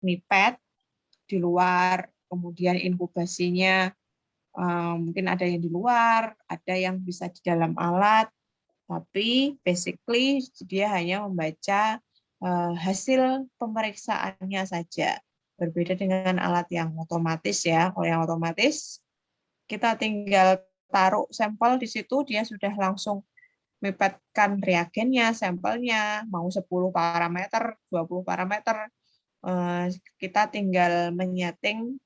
nipet di luar, kemudian inkubasinya mungkin ada yang di luar, ada yang bisa di dalam alat, tapi basically dia hanya membaca hasil pemeriksaannya saja. Berbeda dengan alat yang otomatis ya. Kalau yang otomatis kita tinggal taruh sampel di situ, dia sudah langsung mipetkan reagennya, sampelnya, mau 10 parameter, 20 parameter, kita tinggal menyeting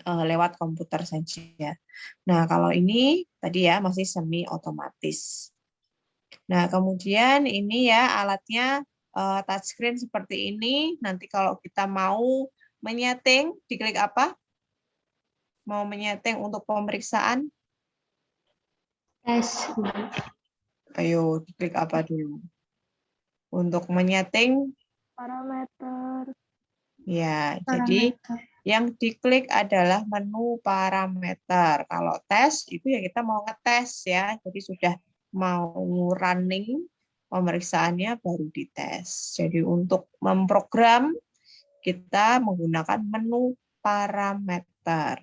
lewat komputer saja. Nah, kalau ini tadi ya masih semi otomatis. Nah, kemudian ini ya alatnya touchscreen seperti ini. Nanti kalau kita mau menyeting, diklik apa? Mau menyeting untuk pemeriksaan? Tes. Ayo, diklik apa dulu? Untuk menyeting, Parameter. ya, jadi yang diklik adalah menu parameter. Kalau tes, itu ya kita mau ngetes ya. Jadi sudah mau running pemeriksaannya baru dites. Jadi untuk memprogram, kita menggunakan menu parameter.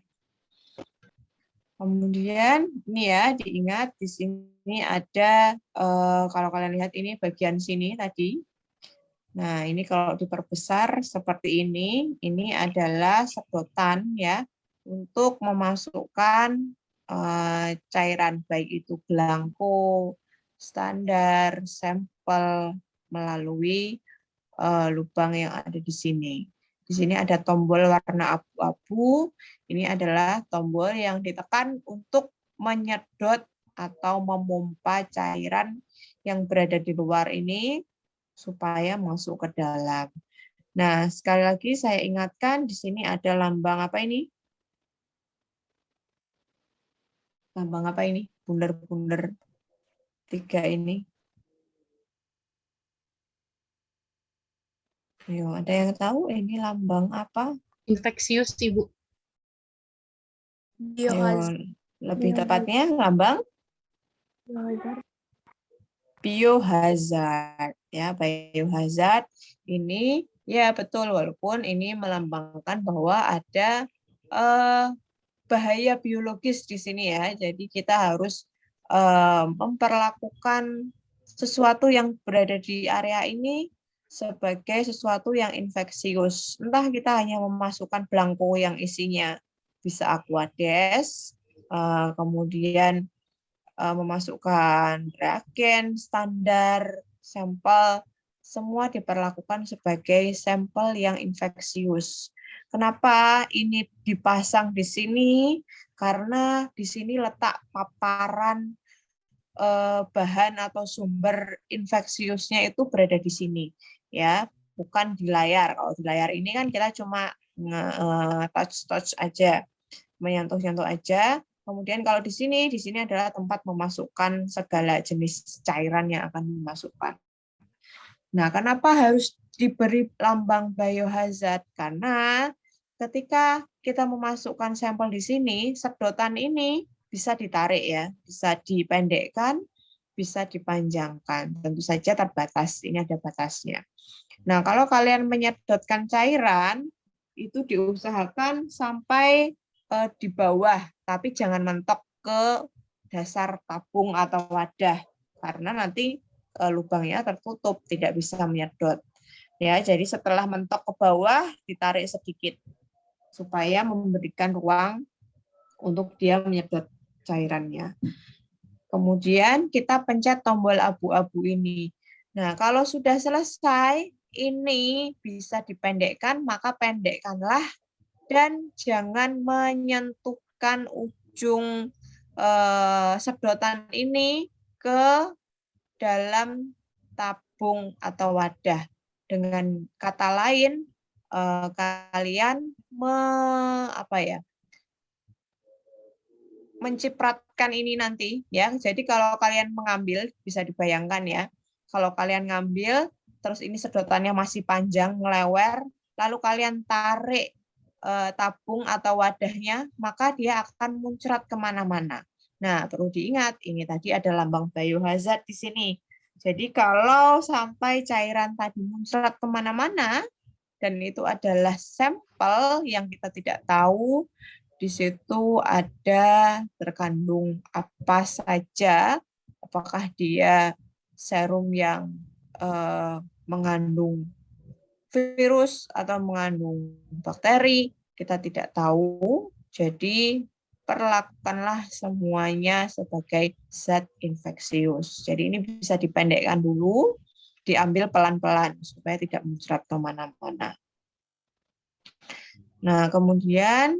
Kemudian ini ya diingat di sini ada kalau kalian lihat ini bagian sini tadi. Nah, ini kalau diperbesar seperti ini adalah sedotan ya untuk memasukkan cairan baik itu belangko, standar, sampel melalui lubang yang ada di sini. Di sini ada tombol warna abu-abu. Ini adalah tombol yang ditekan untuk menyedot atau memompa cairan yang berada di luar ini supaya masuk ke dalam. Nah, sekali lagi saya ingatkan di sini ada lambang apa ini? Lambang apa ini? Bundar-bundar 3 ini. Ayo, ada yang tahu ini lambang apa? Infeksius, Ibu. Ayo, lebih tepatnya lambang biohazard ya. Biohazard ini ya betul, walaupun ini melambangkan bahwa ada bahaya biologis di sini ya. Jadi kita harus memperlakukan sesuatu yang berada di area ini sebagai sesuatu yang infeksius. Entah kita hanya memasukkan belangko yang isinya bisa aquades, kemudian memasukkan reagen, standar, sampel, semua diperlakukan sebagai sampel yang infeksius. Kenapa ini dipasang di sini? Karena di sini letak paparan bahan atau sumber infeksiusnya itu berada di sini, ya, bukan di layar. Kalau di layar ini kan kita cuma touch aja, menyentuh-sentuh aja. Kemudian kalau di sini adalah tempat memasukkan segala jenis cairan yang akan dimasukkan. Nah, kenapa harus diberi lambang biohazard? Karena ketika kita memasukkan sampel di sini, sedotan ini bisa ditarik ya, bisa dipendekkan, bisa dipanjangkan. Tentu saja terbatas, ini ada batasnya. Nah, kalau kalian menyedotkan cairan, itu diusahakan sampai di bawah, tapi jangan mentok ke dasar tabung atau wadah, karena nanti lubangnya tertutup, tidak bisa menyedot. Ya, jadi setelah mentok ke bawah, ditarik sedikit supaya memberikan ruang untuk dia menyedot cairannya. Kemudian kita pencet tombol abu-abu ini. Nah, kalau sudah selesai, ini bisa dipendekkan, maka pendekkanlah dan jangan menyentuhkan ujung sedotan ini ke dalam tabung atau wadah. Dengan kata lain, kalian mencipratkan ini nanti ya. Jadi kalau kalian mengambil, bisa dibayangkan ya, kalau kalian ngambil terus ini sedotannya masih panjang ngelewer, lalu kalian tarik tabung atau wadahnya, maka dia akan muncrat kemana-mana. Nah, perlu diingat, ini tadi ada lambang biohazard di sini. Jadi kalau sampai cairan tadi muncrat kemana-mana, dan itu adalah sampel yang kita tidak tahu di situ ada terkandung apa saja, apakah dia serum yang mengandung virus atau mengandung bakteri, kita tidak tahu. Jadi perlakukanlah semuanya sebagai zat infeksius. Jadi ini bisa dipendekkan dulu, diambil pelan-pelan supaya tidak muncrat kemana-mana. Nah, kemudian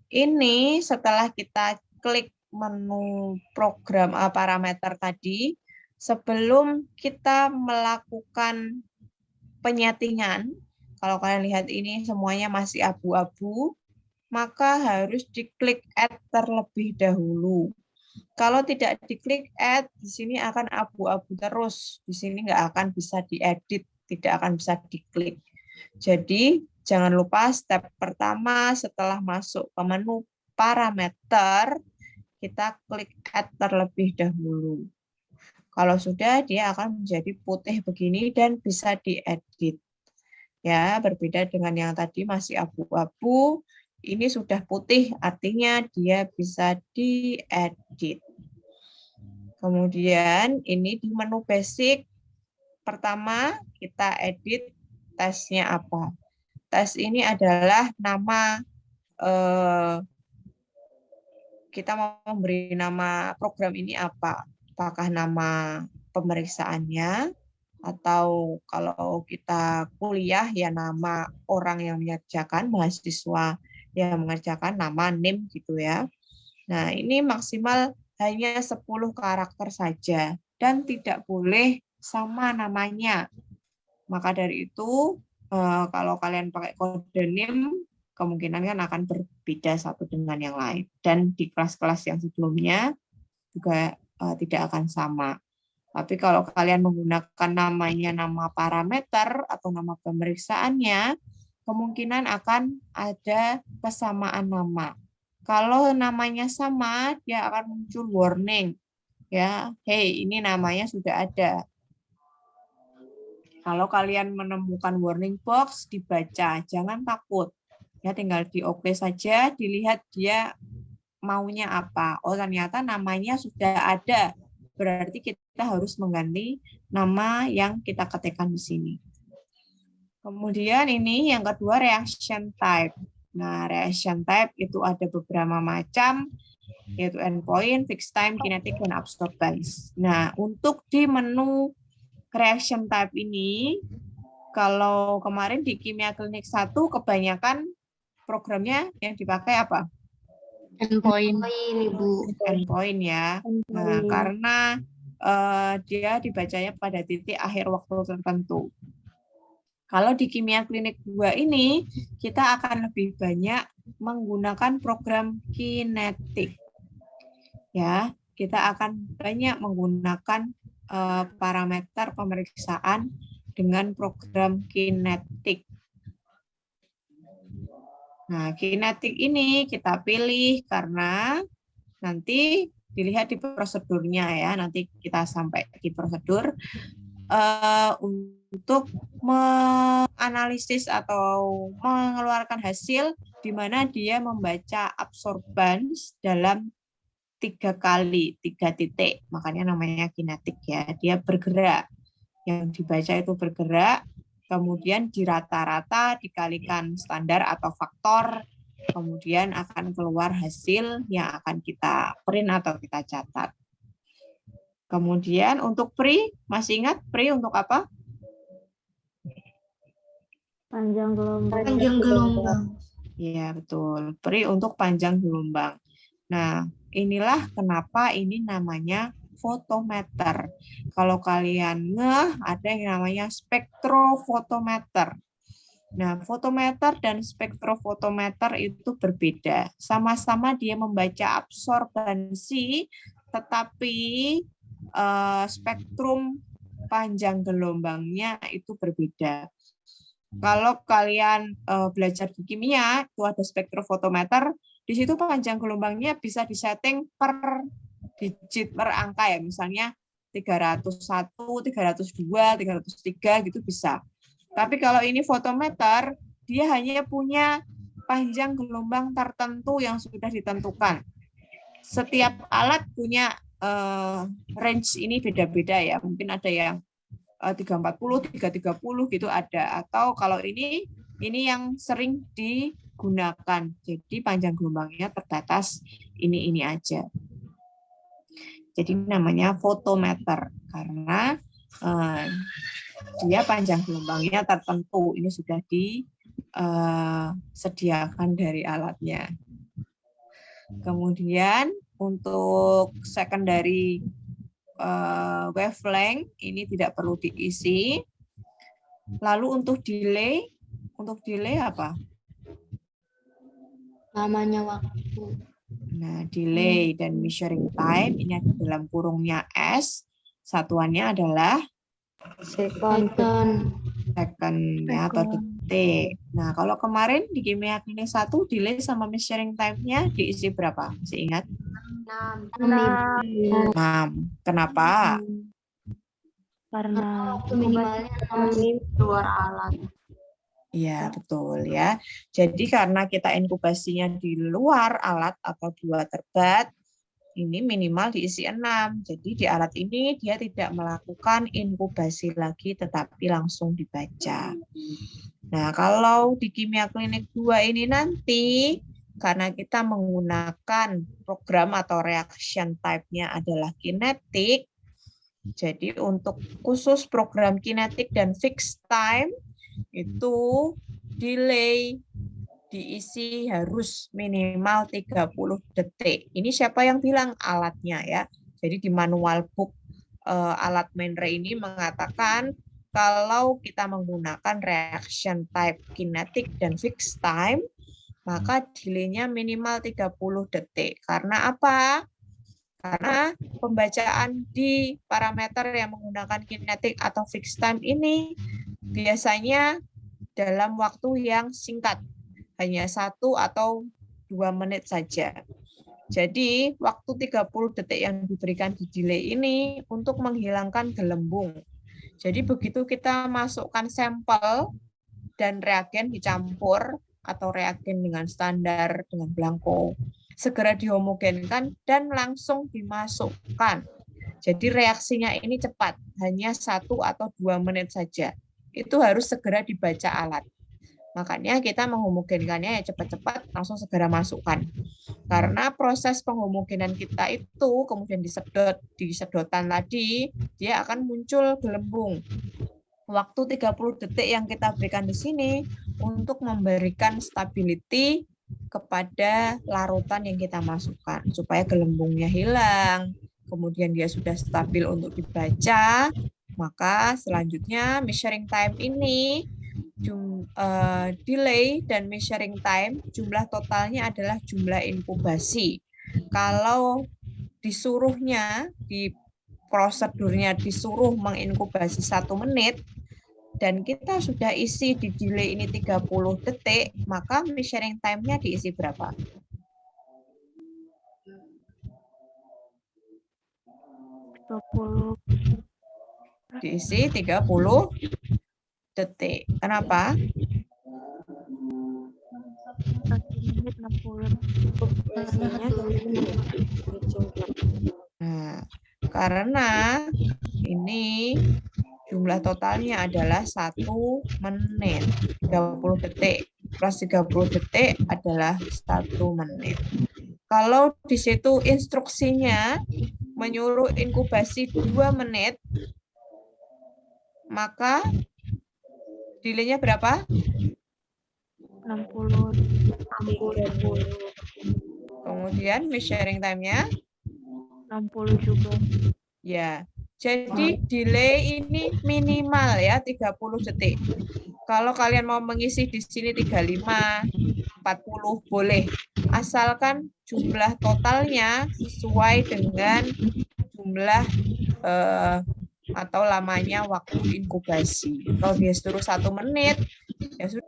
ini setelah kita klik menu program parameter tadi, sebelum kita melakukan penyetingan, kalau kalian lihat ini semuanya masih abu-abu, maka harus diklik add terlebih dahulu. Kalau tidak diklik add, di sini akan abu-abu terus. Di sini nggak akan bisa diedit, tidak akan bisa diklik. Jadi, jangan lupa step pertama setelah masuk ke menu parameter, kita klik add terlebih dahulu. Kalau sudah, dia akan menjadi putih begini dan bisa diedit. Ya, berbeda dengan yang tadi masih abu-abu, ini sudah putih, artinya dia bisa diedit. Kemudian ini di menu basic, pertama kita edit tesnya apa. Tes ini adalah nama, kita mau memberi nama program ini apa. Apakah nama pemeriksaannya, atau kalau kita kuliah ya nama orang yang mengerjakan, mahasiswa yang mengerjakan, nama NIM gitu ya. Nah, ini maksimal hanya 10 karakter saja dan tidak boleh sama namanya. Maka dari itu kalau kalian pakai kode NIM kemungkinan kan akan berbeda satu dengan yang lain, dan di kelas-kelas yang sebelumnya juga tidak akan sama. Tapi kalau kalian menggunakan namanya nama parameter atau nama pemeriksaannya, kemungkinan akan ada kesamaan nama. Kalau namanya sama, dia akan muncul warning. Ya, hey, ini namanya sudah ada. Kalau kalian menemukan warning box, dibaca, jangan takut. Ya, tinggal di oke saja, dilihat dia maunya apa. Oh, ternyata namanya sudah ada. Berarti kita harus mengganti nama yang kita ketikkan di sini. Kemudian ini yang kedua, reaction type. Nah, reaction type itu ada beberapa macam, yaitu endpoint, fixed time, kinetic, dan absorbance. Nah, untuk di menu reaction type ini, kalau kemarin di Kimia Klinik 1, kebanyakan programnya yang dipakai apa? Endpoint, Ibu. Endpoint ya. Nah, karena dia dibacanya pada titik akhir waktu tertentu. Kalau di Kimia Klinik 2 ini, kita akan lebih banyak menggunakan program kinetik. Ya, kita akan banyak menggunakan parameter pemeriksaan dengan program kinetik. Nah, kinetik ini kita pilih karena nanti dilihat di prosedurnya ya, nanti kita sampai di prosedur untuk menganalisis atau mengeluarkan hasil di mana dia membaca absorbance dalam 3 kali, 3 titik. Makanya namanya kinetik ya, dia bergerak. Yang dibaca itu bergerak, kemudian di rata-rata dikalikan standar atau faktor, kemudian akan keluar hasil yang akan kita print atau kita catat. Kemudian untuk PRI, masih ingat PRI untuk apa? Panjang gelombang. Panjang gelombang. Iya, betul. PRI untuk panjang gelombang. Nah, inilah kenapa ini namanya fotometer. Kalau kalian ada yang namanya spektrofotometer. Nah, fotometer dan spektrofotometer itu berbeda. Sama-sama dia membaca absorbansi, tetapi spektrum panjang gelombangnya itu berbeda. Kalau kalian belajar di kimia, itu ada spektrofotometer, di situ panjang gelombangnya bisa disetting per digit, per angka ya, misalnya 301, 302, 303 gitu bisa. Tapi kalau ini fotometer, dia hanya punya panjang gelombang tertentu yang sudah ditentukan. Setiap alat punya range ini beda-beda ya. Mungkin ada yang 340, 330 gitu ada. Atau kalau ini yang sering digunakan. Jadi panjang gelombangnya terbatas ini aja. Jadi namanya fotometer karena dia panjang gelombangnya tertentu. Ini sudah disediakan dari alatnya. Kemudian untuk secondary wavelength ini tidak perlu diisi. Lalu untuk delay apa? Lamanya waktu. Nah, delay dan measuring time ini ada dalam kurungnya S. Satuannya adalah Second. second ya, atau detik. Nah, kalau kemarin di kimia klinik 1 delay sama measuring time-nya diisi berapa? Masih ingat? 6. 6. Kenapa? Karena Waktu minimalnya 6 keluar alat. Iya, betul ya. Jadi karena kita inkubasinya di luar alat atau dua terbat, ini minimal diisi 6. Jadi di alat ini dia tidak melakukan inkubasi lagi, tetapi langsung dibaca. Nah, kalau di kimia klinik 2 ini nanti, karena kita menggunakan program atau reaction type-nya adalah kinetik, jadi untuk khusus program kinetik dan fixed time, itu delay diisi harus minimal 30 detik. Ini siapa yang bilang? Alatnya ya. Jadi di manual book alat Menre ini mengatakan kalau kita menggunakan reaction type kinetic dan fixed time, maka delay-nya minimal 30 detik. Karena apa? Karena pembacaan di parameter yang menggunakan kinetic atau fixed time ini biasanya dalam waktu yang singkat, hanya 1 atau 2 menit saja. Jadi, waktu 30 detik yang diberikan di delay ini untuk menghilangkan gelembung. Jadi, begitu kita masukkan sampel dan reagen dicampur, atau reagen dengan standar, dengan blanko, segera dihomogenkan dan langsung dimasukkan. Jadi reaksinya ini cepat, hanya 1 atau 2 menit saja. Itu harus segera dibaca alat. Makanya kita menghomogenkannya ya cepat-cepat, langsung segera masukkan. Karena proses penghomogenan kita itu kemudian di sedotan tadi, dia akan muncul gelembung. Waktu 30 detik yang kita berikan di sini untuk memberikan stability kepada larutan yang kita masukkan supaya gelembungnya hilang, kemudian dia sudah stabil untuk dibaca, maka selanjutnya measuring time ini delay dan measuring time jumlah totalnya adalah jumlah inkubasi. Kalau disuruhnya di prosedurnya disuruh menginkubasi 1 menit, dan kita sudah isi di delay ini 30 detik, maka measuring time-nya diisi berapa? Diisi 30 detik. Kenapa? 1 menit 60. Nah, karena ini jumlah totalnya adalah 1 menit. 30 detik plus 30 detik adalah 1 menit. Kalau di situ instruksinya menyuruh inkubasi 2 menit, maka delay-nya berapa? 60. Kemudian measuring time-nya 60 juga. ya. Jadi delay ini minimal ya 30 detik. Kalau kalian mau mengisi di sini 35, 40 boleh. Asalkan jumlah totalnya sesuai dengan jumlah atau lamanya waktu inkubasi. Kalau dia suruh 1 menit, ya sudah.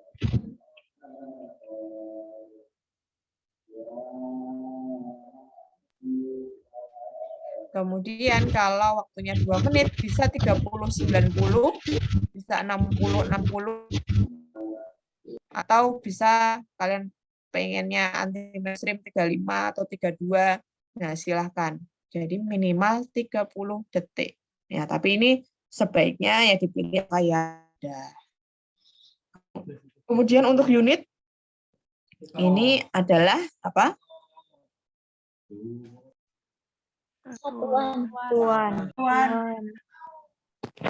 Kemudian kalau waktunya 2 menit bisa 30-90, bisa 60-60, atau bisa kalian pengennya anti mainstream 35 atau 32. Nah, silahkan. Jadi minimal 30 detik. Ya, tapi ini sebaiknya ya dipilih kayak ada. Kemudian untuk unit ini adalah apa? Satuan.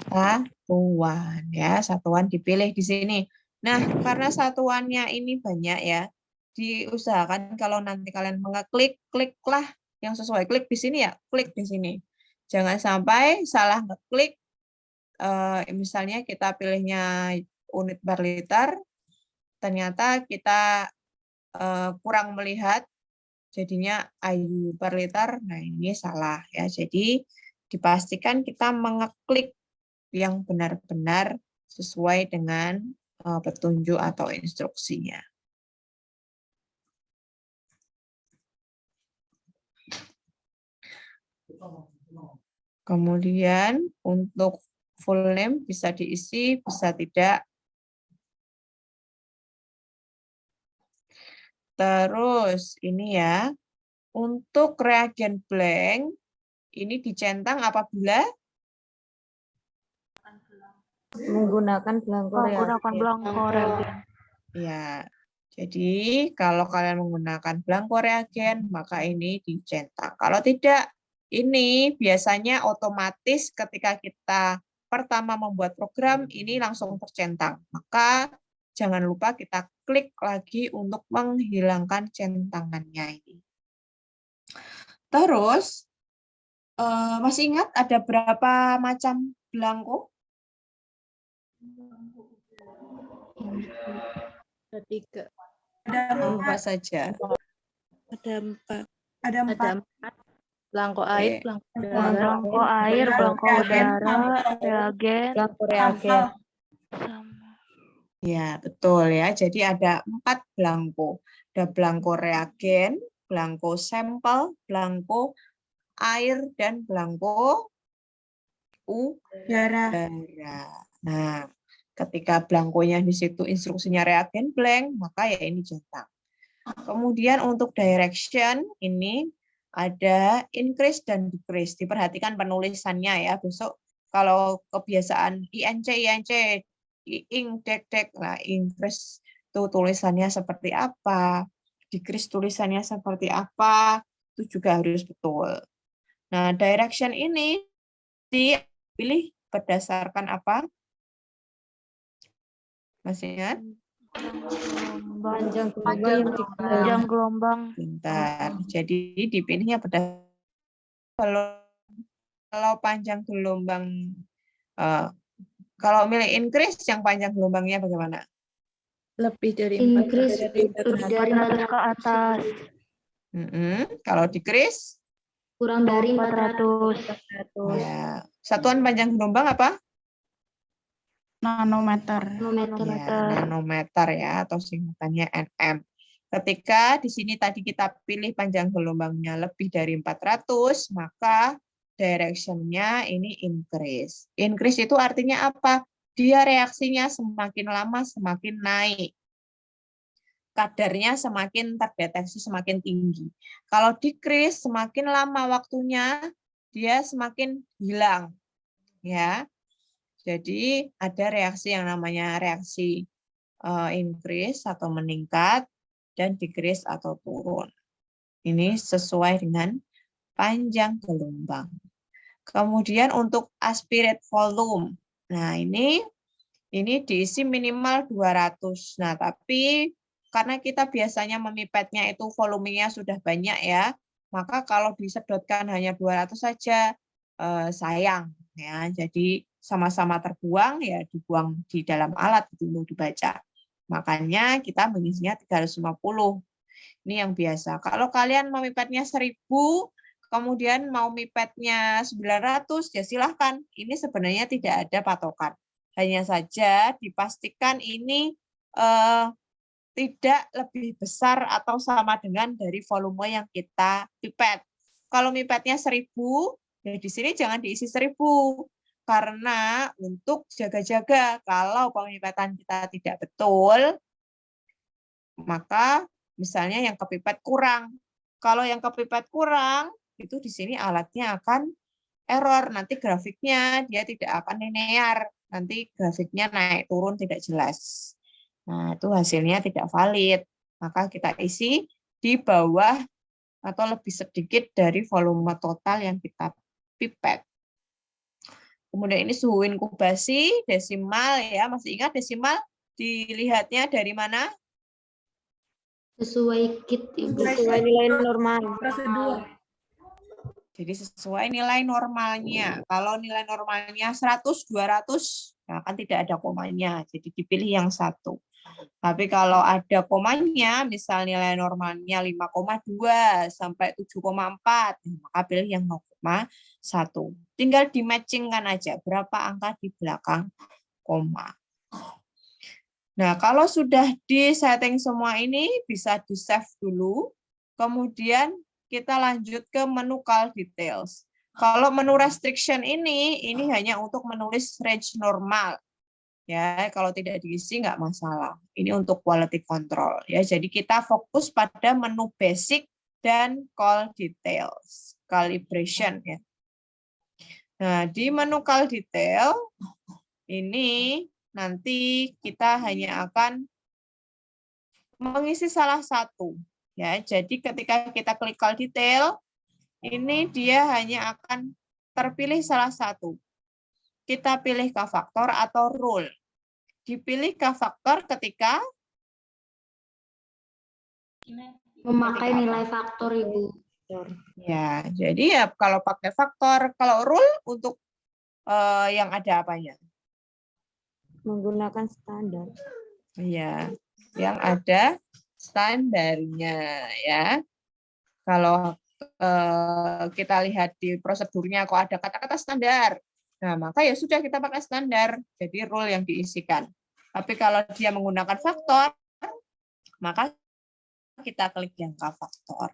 Satuan ya, satuan dipilih di sini. Nah, karena satuannya ini banyak ya, diusahakan kalau nanti kalian mengeklik, kliklah yang sesuai. Klik di sini ya, klik di sini. Jangan sampai salah ngeklik. Misalnya kita pilihnya unit per liter, ternyata kita kurang melihat, jadinya IU per liter. Nah, ini salah ya. Jadi dipastikan kita mengeklik yang benar-benar sesuai dengan petunjuk atau instruksinya. Kemudian untuk full name bisa diisi, bisa tidak. Terus ini ya, untuk reagen blank ini dicentang apabila Menggunakan belangko reagen. ya. Jadi kalau kalian menggunakan belangko reagen, maka ini dicentang. Kalau tidak, ini biasanya otomatis ketika kita pertama membuat program, ini langsung tercentang. Maka jangan lupa kita klik lagi untuk menghilangkan centangannya ini. Terus, masih ingat ada berapa macam belangko? Ada 3. Apa saja? Ada 4. Ada 4. Belangko Oke. air, belangko air, belangko udara, reagen, Belangko reagen. Ya, betul ya. Jadi ada 4 belangko. Ada belangko reagen, belangko sampel, belangko air, dan belangko udara. Nah, ketika belangkonya di situ instruksinya reagen blank, maka ya ini centang. Kemudian untuk direction ini ada increase dan decrease. Diperhatikan penulisannya ya. Besok kalau kebiasaan INC, ing, dek. Nah, increase itu tulisannya seperti apa, decrease tulisannya seperti apa, itu juga harus betul. Nah, direction ini dipilih berdasarkan apa? Masih ingat? Panjang gelombang. Bentar. Jadi dipilihnya berdasarkan kalau panjang gelombang, kalau milih increase yang panjang gelombangnya bagaimana? Lebih dari Increase 400 ke atas. Kalau decrease? kurang dari 400. Ya. Satuan panjang gelombang apa? Nanometer. Ya, nanometer ya, atau singkatannya nm. Ketika di sini tadi kita pilih panjang gelombangnya lebih dari 400, maka direction-nya ini increase. Increase itu artinya apa? Dia reaksinya semakin lama semakin naik. Kadarnya semakin terdeteksi semakin tinggi. Kalau decrease, semakin lama waktunya, dia semakin hilang. Ya. Jadi ada reaksi yang namanya reaksi increase atau meningkat dan decrease atau turun. Ini sesuai dengan panjang gelombang. Kemudian untuk aspirate volume. Nah, ini diisi minimal 200. Nah, tapi karena kita biasanya memipetnya itu volumenya sudah banyak ya, maka kalau disedotkan hanya 200 saja sayang ya. Jadi sama-sama terbuang ya dibuang di dalam alat untuk dibaca. Makanya kita mengisinya 350. Ini yang biasa. Kalau kalian memipetnya 1000, kemudian mau mipetnya 900, ya silahkan. Ini sebenarnya tidak ada patokan. Hanya saja dipastikan ini tidak lebih besar atau sama dengan dari volume yang kita pipet. Kalau mipetnya 1000, Ya, di sini jangan diisi 1000 karena untuk jaga-jaga kalau pemipatan kita tidak betul, maka misalnya yang kepipet kurang. Kalau yang kepipet kurang, itu di sini alatnya akan error. Nanti grafiknya dia tidak akan linear. Nanti grafiknya naik turun tidak jelas. Nah, itu hasilnya tidak valid. Maka kita isi di bawah atau lebih sedikit dari volume total yang kita pipet. Kemudian ini suhu inkubasi, desimal ya. Masih ingat desimal dilihatnya dari mana? Sesuai kit, Ibu. Sesuai nilai normal. Prosedur. Jadi sesuai nilai normalnya. Kalau nilai normalnya 100, 200, nah kan tidak ada komanya. Jadi dipilih yang satu. Tapi kalau ada komanya, misal nilai normalnya 5,2 sampai 7,4, maka pilih yang 0,1. Tinggal di-matchingkan aja berapa angka di belakang koma. Nah, kalau sudah di-setting semua ini, bisa di-save dulu. Kemudian kita lanjut ke menu call details. Kalau menu restriction ini hanya untuk menulis range normal. Ya, kalau tidak diisi nggak masalah. Ini untuk quality control. Ya, jadi kita fokus pada menu basic dan call details, calibration ya. Nah, di menu call detail ini nanti kita hanya akan mengisi salah satu. Ya, jadi ketika kita klik call detail, ini dia hanya akan terpilih salah satu. Kita pilih k-faktor atau rule. Dipilih k-faktor ketika Memakai nilai faktor, Ibu. ya, jadi ya kalau pakai faktor, kalau rule untuk yang ada apanya? Menggunakan standar. Ya, yang ada standarnya ya. Kalau kita lihat di prosedurnya kok ada kata-kata standar. Nah, maka ya sudah kita pakai standar. Jadi rule yang diisikan. Tapi kalau dia menggunakan faktor, maka kita klik yang k-faktor.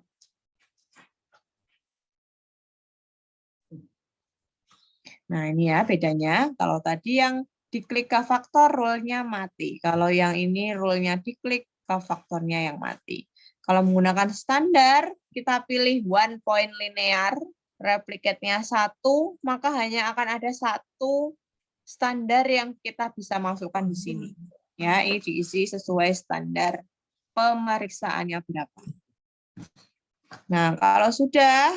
Nah, ini ya bedanya. Kalau tadi yang diklik k-faktor, rule-nya mati. Kalau yang ini rule-nya diklik, k-faktornya yang mati. Kalau menggunakan standar, kita pilih one point linear, replicate-nya 1, maka hanya akan ada satu standar yang kita bisa masukkan di sini. Ya, ini diisi sesuai standar pemeriksaannya berapa. Nah, kalau sudah,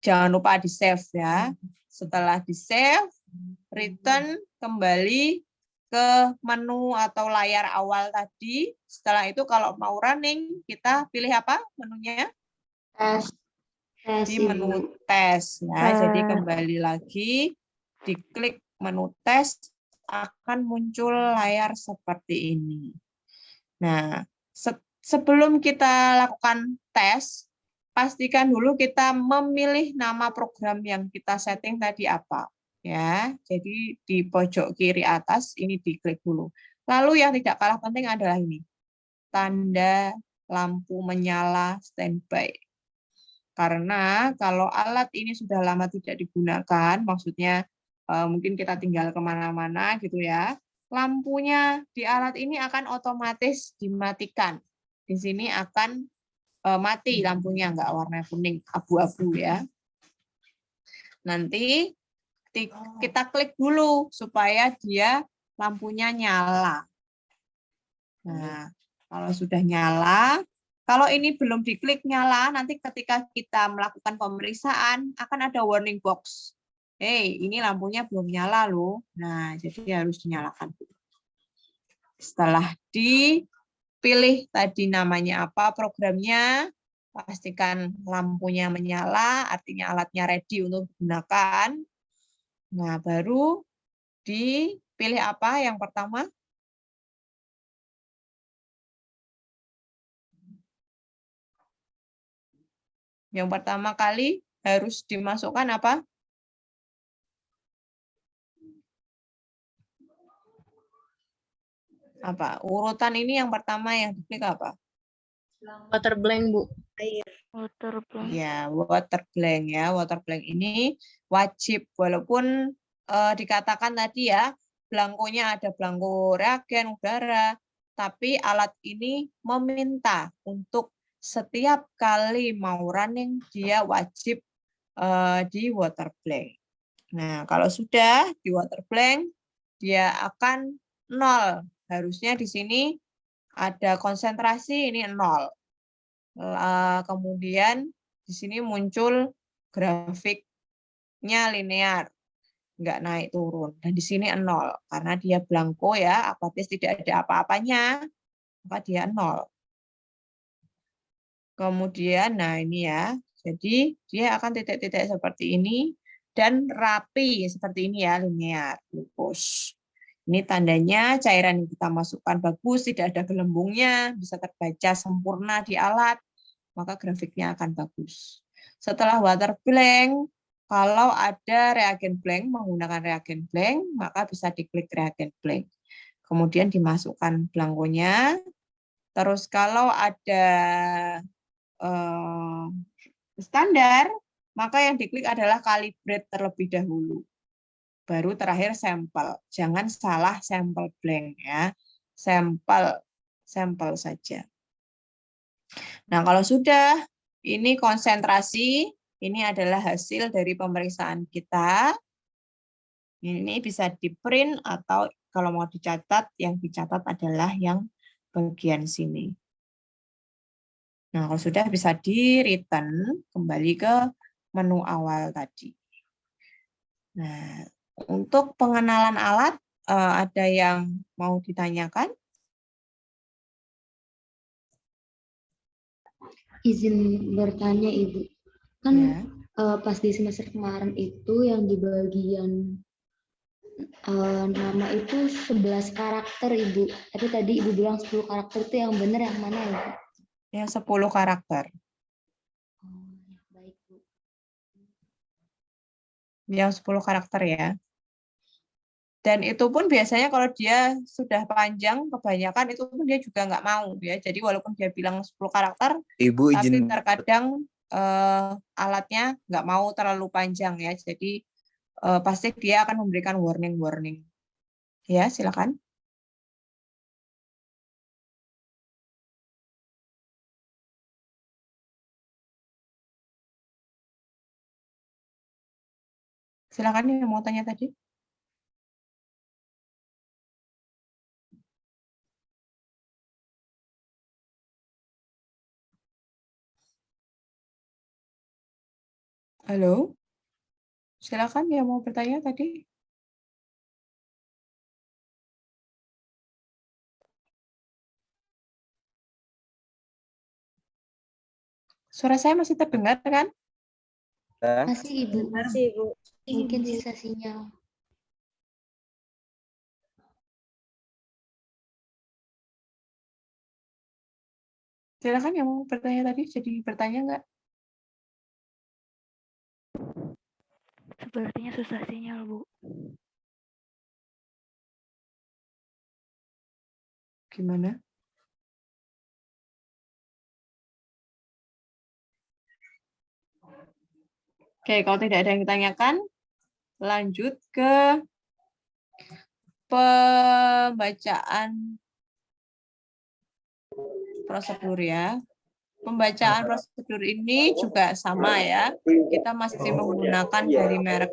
jangan lupa di-save ya. Setelah di-save, return kembali ke menu atau layar awal tadi. Setelah itu kalau mau running, kita pilih apa menunya? Tes. Di menu tes. Ya. Jadi kembali lagi, diklik menu tes, akan muncul layar seperti ini. Nah, sebelum kita lakukan tes, pastikan dulu kita memilih nama program yang kita setting tadi apa. Ya, jadi di pojok kiri atas ini diklik dulu. Lalu yang tidak kalah penting adalah ini, tanda lampu menyala standby. Karena kalau alat ini sudah lama tidak digunakan, maksudnya mungkin kita tinggal kemana-mana gitu ya, lampunya di alat ini akan otomatis dimatikan. Di sini akan mati lampunya, nggak warna kuning, abu-abu ya. Nanti kita klik dulu supaya dia lampunya nyala. Nah, kalau sudah nyala, kalau ini belum diklik nyala, nanti ketika kita melakukan pemeriksaan akan ada warning box. Hey, ini lampunya belum nyala loh. Nah, jadi harus dinyalakan. Setelah dipilih tadi namanya apa programnya, pastikan lampunya menyala, artinya alatnya ready untuk digunakan. Nah, baru dipilih apa yang pertama? Yang pertama kali harus dimasukkan apa? Apa? Urutan ini yang pertama yang diklik apa? Water blank, Bu. Water blank. Ya, water blank ya. Water blank ini wajib walaupun dikatakan tadi ya, blankonya ada blanko reagen udara, tapi alat ini meminta untuk setiap kali mau running dia wajib di water blank. Nah, kalau sudah di water blank dia akan 0. Harusnya di sini ada konsentrasi ini 0. Kemudian di sini muncul grafiknya linear, nggak naik turun. Dan di sini 0, karena dia blanko ya, apatis tidak ada apa-apanya, maka dia 0. Kemudian, nah ini ya, jadi dia akan titik-titik seperti ini, dan rapi seperti ini ya, linear, lurus. Ini tandanya cairan yang kita masukkan bagus, tidak ada gelembungnya, bisa terbaca sempurna di alat, maka grafiknya akan bagus. Setelah water blank, kalau ada reagen blank, menggunakan reagen blank, maka bisa diklik reagen blank. Kemudian dimasukkan blankonya. Terus kalau ada standar, maka yang diklik adalah calibrate terlebih dahulu. Baru terakhir sampel. Jangan salah sampel blank ya. Sampel saja. Nah, kalau sudah ini konsentrasi, ini adalah hasil dari pemeriksaan kita. Ini bisa di-print atau kalau mau dicatat, yang dicatat adalah yang bagian sini. Nah, kalau sudah bisa di-return kembali ke menu awal tadi. Nah, untuk pengenalan alat, ada yang mau ditanyakan? Izin bertanya, Ibu. Kan Ya. pas di semester kemarin itu yang di bagian nama itu 11 karakter, Ibu. Tapi tadi Ibu bilang 10 karakter itu yang benar yang mana ya, Bu? Yang 10 karakter. Oh, baik, Bu. Yang 10 karakter ya. Dan itu pun biasanya kalau dia sudah panjang, kebanyakan itu pun dia juga nggak mau ya. Jadi walaupun dia bilang 10 karakter, Ibu tapi izin terkadang alatnya nggak mau terlalu panjang ya. Jadi pasti dia akan memberikan warning-warning. Ya, silakan. Silakan yang mau tanya tadi. Halo? Silakan yang mau bertanya tadi. Suara saya masih terdengar kan? Masih, Ibu. Masih, Bu. Mungkin sisa sinyal. Silakan yang mau bertanya tadi. Jadi bertanya nggak? Sepertinya susah sinyal, Bu. Gimana? Oke, kalau tidak ada yang ditanyakan, lanjut ke pembacaan prosedur ya. Pembacaan prosedur ini juga sama ya. Kita masih menggunakan dari merek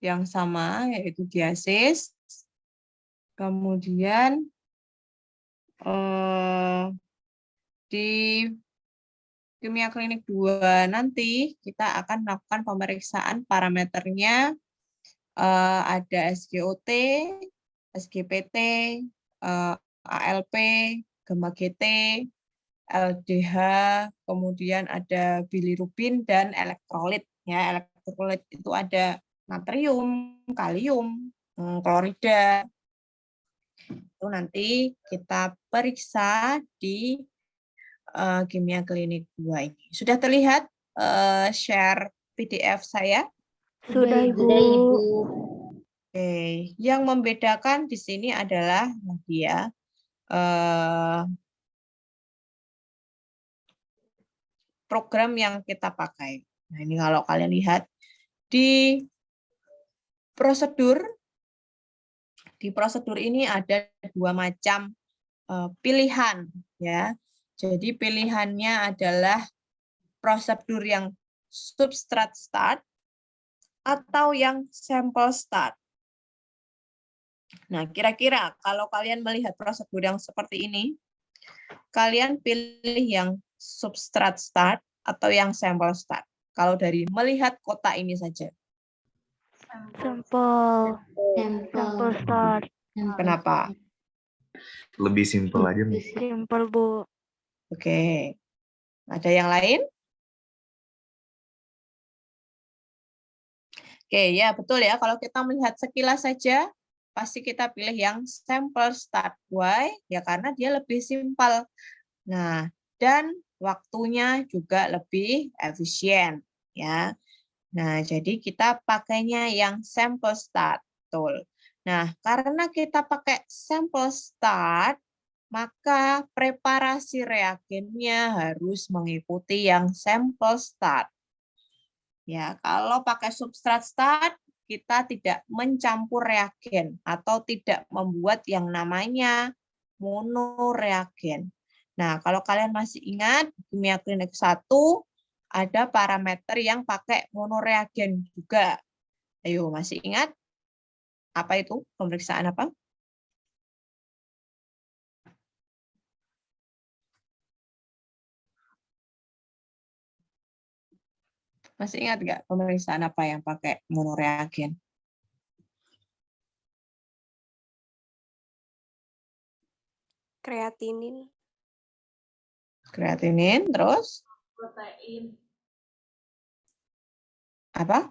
yang sama, yaitu Diasis. Kemudian di kimia klinik 2 nanti kita akan melakukan pemeriksaan parameternya, ada SGOT, SGPT, ALP, gamma GT, LDH, kemudian ada bilirubin dan elektrolit. Ya, elektrolit itu ada natrium, kalium, klorida. Itu nanti kita periksa di kimia klinik 2 ini. Sudah terlihat share PDF saya? Sudah, Ibu. Oke, yang membedakan di sini adalah dia program yang kita pakai. Nah, ini kalau kalian lihat di prosedur ini ada dua macam pilihan ya. Jadi pilihannya adalah prosedur yang substrat start atau yang sample start. Nah, kira-kira kalau kalian melihat prosedur yang seperti ini, kalian pilih yang substrat start atau yang sample start? Kalau dari melihat kotak ini saja. Sampel start. Kenapa? Lebih simpel aja. Simpel, Bu. Oke. Ada yang lain? Oke, ya betul ya. Kalau kita melihat sekilas saja, pasti kita pilih yang sample start. Why? Ya karena dia lebih simpel. Nah, dan waktunya juga lebih efisien. Ya. Nah, jadi kita pakainya yang sample start. Betul. Nah, karena kita pakai sample start, maka preparasi reagennya harus mengikuti yang sample start. Ya, kalau pakai substrat start, kita tidak mencampur reagen atau tidak membuat yang namanya monoreagen. Nah, kalau kalian masih ingat, kimia klinik 1 ada parameter yang pakai monoreagen juga. Ayo, masih ingat? Apa itu? Pemeriksaan apa? Masih ingat nggak pemeriksaan apa yang pakai monoreagen? Kreatinin. Kreatinin, terus? Protein. Apa?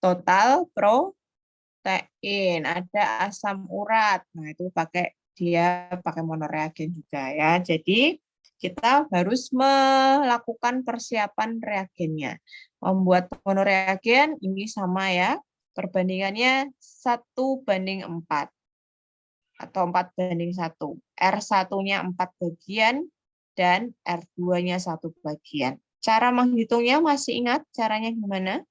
Total protein. Ada asam urat. Nah, itu dia pakai monoreagen juga ya. Jadi kita harus melakukan persiapan reagennya. Membuat monoreagen ini sama ya. Perbandingannya 1:4 atau 4:1. R1-nya 4 bagian dan R2-nya 1 bagian. Cara menghitungnya masih ingat caranya gimana?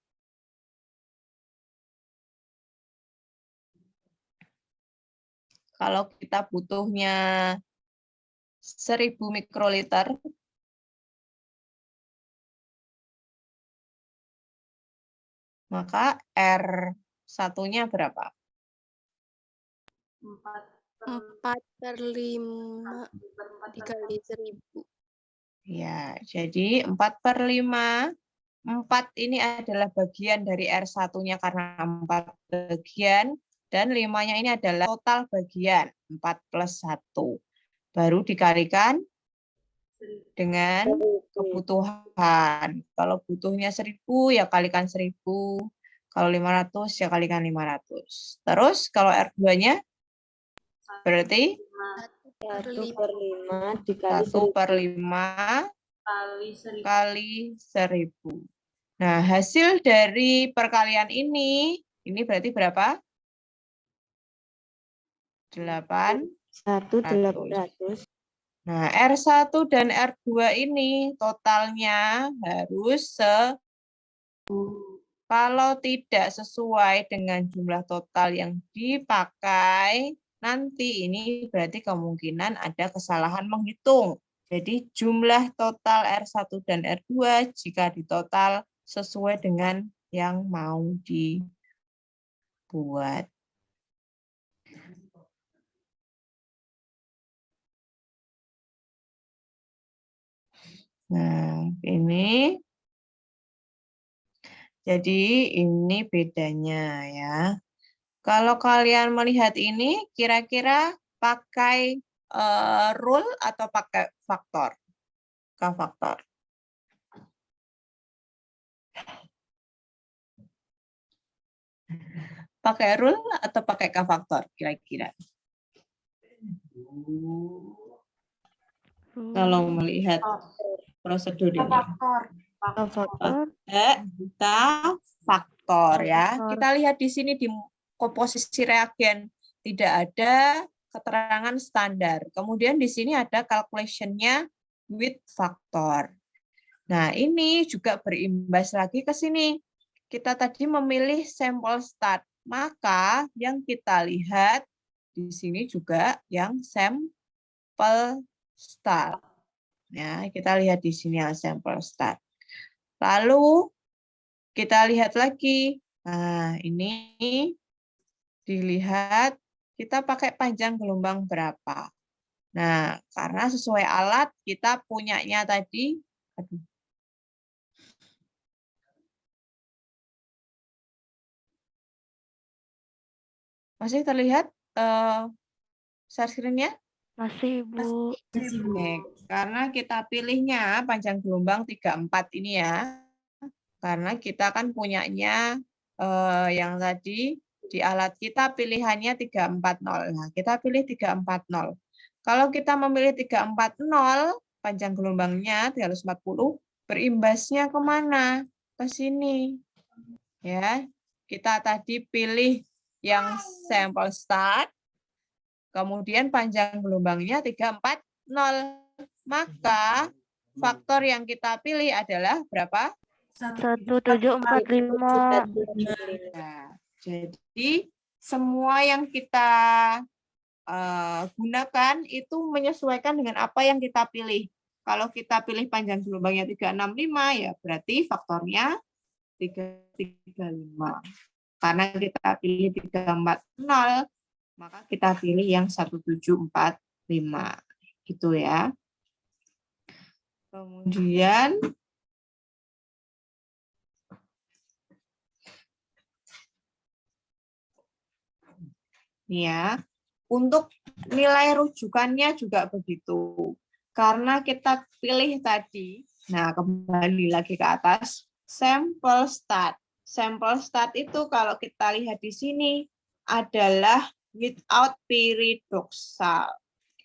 Kalau kita butuhnya 1000 mikroliter, maka R1-nya berapa? 4/5 dikali 1000. Ya, jadi 4/5. 4 ini adalah bagian dari R1-nya karena 4 bagian, dan 5-nya ini adalah total bagian, 4 plus 1. Baru dikalikan dengan kebutuhan. Kalau butuhnya 1000, ya kalikan 1000. Kalau 500, ya kalikan 500. Terus kalau R2-nya berarti 1/5 dikali 1/5 kali 1000. Nah, hasil dari perkalian ini berarti berapa? 800. Nah, R1 dan R2 ini totalnya harus kalau tidak sesuai dengan jumlah total yang dipakai, nanti ini berarti kemungkinan ada kesalahan menghitung. Jadi jumlah total R1 dan R2 jika ditotal sesuai dengan yang mau dibuat. Nah, ini jadi ini bedanya ya. Kalau kalian melihat ini, kira-kira pakai rule atau pakai faktor? K-faktor. Pakai rule atau pakai K-faktor kira-kira? Kalau melihat prosedur ini. Faktor. Pakai faktor ya. Faktor. Kita lihat di sini di komposisi reagen tidak ada keterangan standar. Kemudian di sini ada calculation-nya with faktor. Nah, ini juga berimbas lagi ke sini. Kita tadi memilih sampel start, maka yang kita lihat di sini juga yang sampel start. Ya, kita lihat di sini yang sampel start. Lalu kita lihat lagi. Nah, ini dilihat kita pakai panjang gelombang berapa. Nah, karena sesuai alat kita punyanya tadi. Aduh. Masih terlihat share screen-nya? Masih, Bu. Oke, karena kita pilihnya panjang gelombang 34 ini ya. Karena kita kan punyanya yang tadi di alat kita pilihannya 340. Nah, kita pilih 340. Kalau kita memilih 340, panjang gelombangnya 340, berimbasnya kemana? Ke sini. Ya, kita tadi pilih yang sampel start, kemudian panjang gelombangnya 340. Maka faktor yang kita pilih adalah berapa? 1745. Nah, jadi semua yang kita gunakan itu menyesuaikan dengan apa yang kita pilih. Kalau kita pilih panjang gelombangnya 365, ya berarti faktornya 335. Karena kita pilih 340, maka kita pilih yang 1745. Gitu ya. Kemudian ya, untuk nilai rujukannya juga begitu. Karena kita pilih tadi, nah kembali lagi ke atas, sampel start. Sampel start itu kalau kita lihat di sini adalah without paradoxal.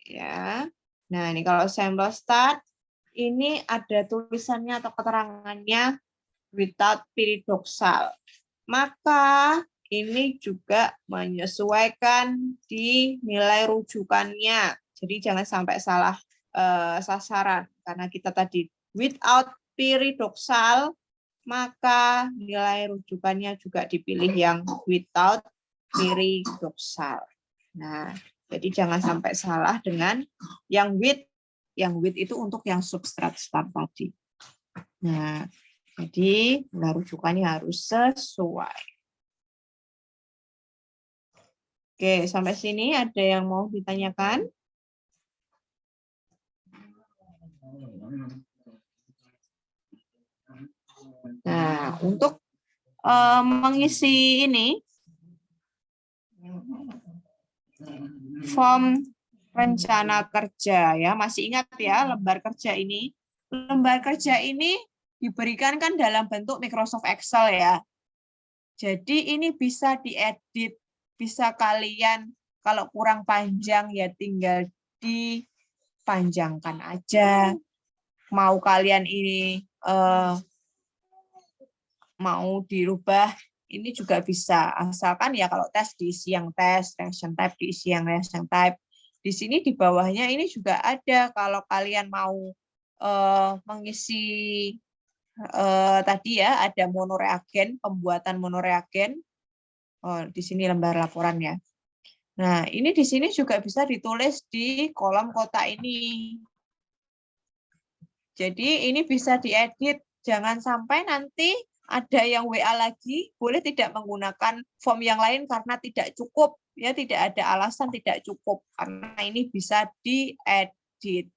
Ya. Nah, ini kalau sampel start, ini ada tulisannya atau keterangannya without paradoxal. Maka ini juga menyesuaikan di nilai rujukannya. Jadi jangan sampai salah sasaran. Karena kita tadi without paradoxal, maka nilai rujukannya juga dipilih yang without paradoxal. Nah, jadi jangan sampai salah dengan yang with. Yang with itu untuk yang substrat start tadi. Nah, jadi nilai rujukannya harus sesuai. Oke, sampai sini ada yang mau ditanyakan? Nah, untuk mengisi ini, form rencana kerja ya, masih ingat ya lembar kerja ini? Lembar kerja ini diberikan kan dalam bentuk Microsoft Excel ya. Jadi ini bisa diedit, bisa kalian kalau kurang panjang ya tinggal dipanjangkan aja. Mau kalian ini mau dirubah, ini juga bisa. Asalkan ya kalau tes diisi yang tes, reaction type diisi yang reaction type. Di sini di bawahnya ini juga ada kalau kalian mau mengisi tadi ya ada monoreagen, pembuatan monoreagen. Oh, di sini lembar laporannya. Nah, ini di sini juga bisa ditulis di kolom kotak ini. Jadi ini bisa diedit, jangan sampai nanti ada yang WA lagi, boleh tidak menggunakan form yang lain karena tidak cukup, ya tidak ada alasan tidak cukup karena ini bisa diedit.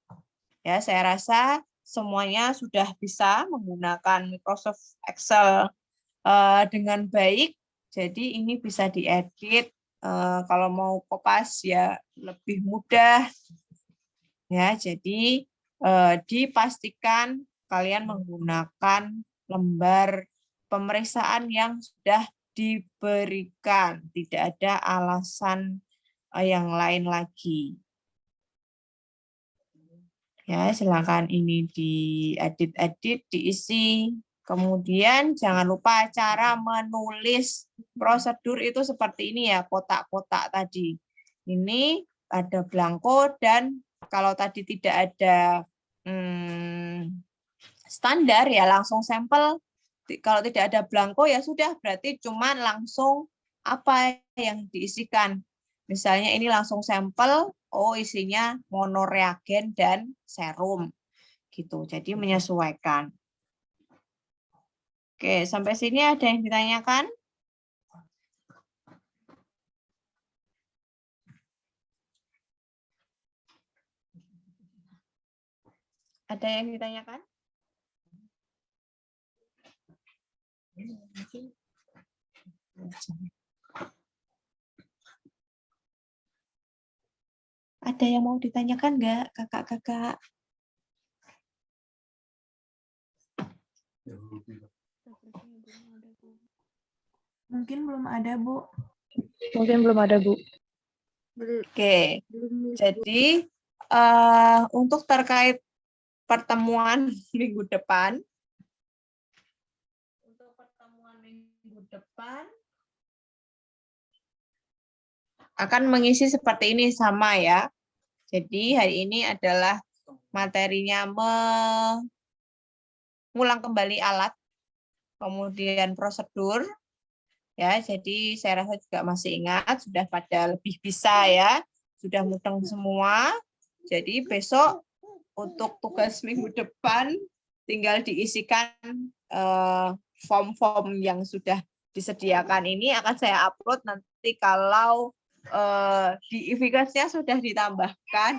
Ya, saya rasa semuanya sudah bisa menggunakan Microsoft Excel dengan baik. Jadi ini bisa diedit. Kalau mau kopas ya lebih mudah. Ya, jadi dipastikan kalian menggunakan lembar pemeriksaan yang sudah diberikan, tidak ada alasan yang lain lagi. Ya, silakan ini diedit-edit, diisi Kemudian jangan lupa cara menulis prosedur itu seperti ini ya, kotak-kotak tadi. Ini ada blanko dan kalau tadi tidak ada standar ya langsung sampel. Kalau tidak ada blanko ya sudah berarti cuman langsung apa yang diisikan. Misalnya ini langsung sampel, oh isinya monoreagen dan serum. Gitu. Jadi menyesuaikan. Oke, sampai sini ada yang ditanyakan? Ada yang ditanyakan? Ada yang mau ditanyakan nggak, kakak-kakak? Mungkin belum ada, Bu. Mungkin belum ada, Bu. Oke, jadi untuk terkait pertemuan minggu depan, akan mengisi seperti ini sama ya. Jadi hari ini adalah materinya mengulang kembali alat, kemudian prosedur. Ya, jadi saya rasa juga masih ingat, sudah pada lebih bisa ya, sudah mudeng semua. Jadi besok untuk tugas minggu depan tinggal diisikan form-form yang sudah disediakan ini akan saya upload nanti kalau di efikasinya sudah ditambahkan.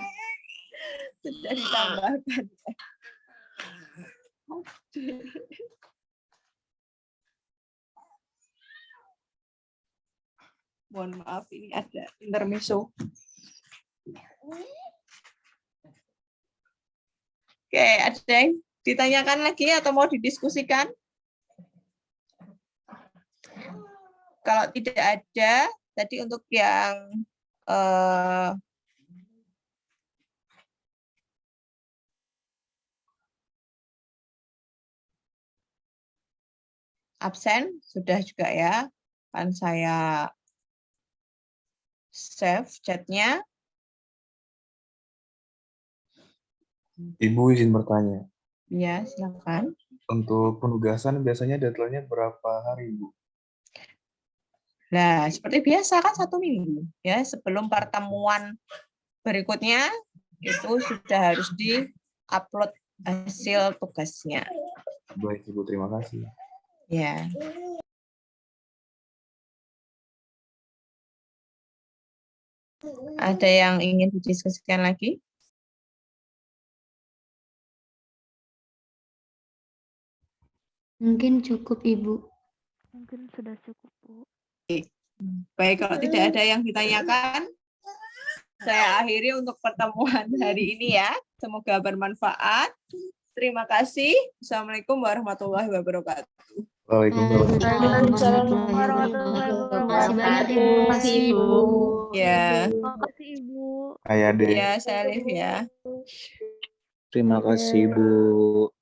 Mohon maaf, ini ada intermezzo. Oke, ada yang ditanyakan lagi atau mau didiskusikan? Kalau tidak ada, tadi untuk yang absen, sudah juga ya. Kan saya save chatnya. Ibu izin bertanya. Ya, silakan. Untuk penugasan biasanya deadline-nya berapa hari, Bu? Nah, seperti biasa kan 1 minggu ya, sebelum pertemuan berikutnya itu sudah harus di-upload hasil tugasnya. Baik, Ibu, terima kasih. Ya. Ada yang ingin didiskusikan lagi? Mungkin cukup, Ibu. Mungkin sudah cukup, Bu. Baik, kalau tidak ada yang ditanyakan, saya akhiri untuk pertemuan hari ini ya. Semoga bermanfaat. Terima kasih. Assalamualaikum warahmatullahi wabarakatuh. Waalaikumsalam warahmatullahi Terima kasih banyak, wabarakatuh. Ibu. Terima kasih, Ibu. Ya, Terima kasih, Ibu. Ayah deh. ya, saya Liv ya. Terima kasih, Bu.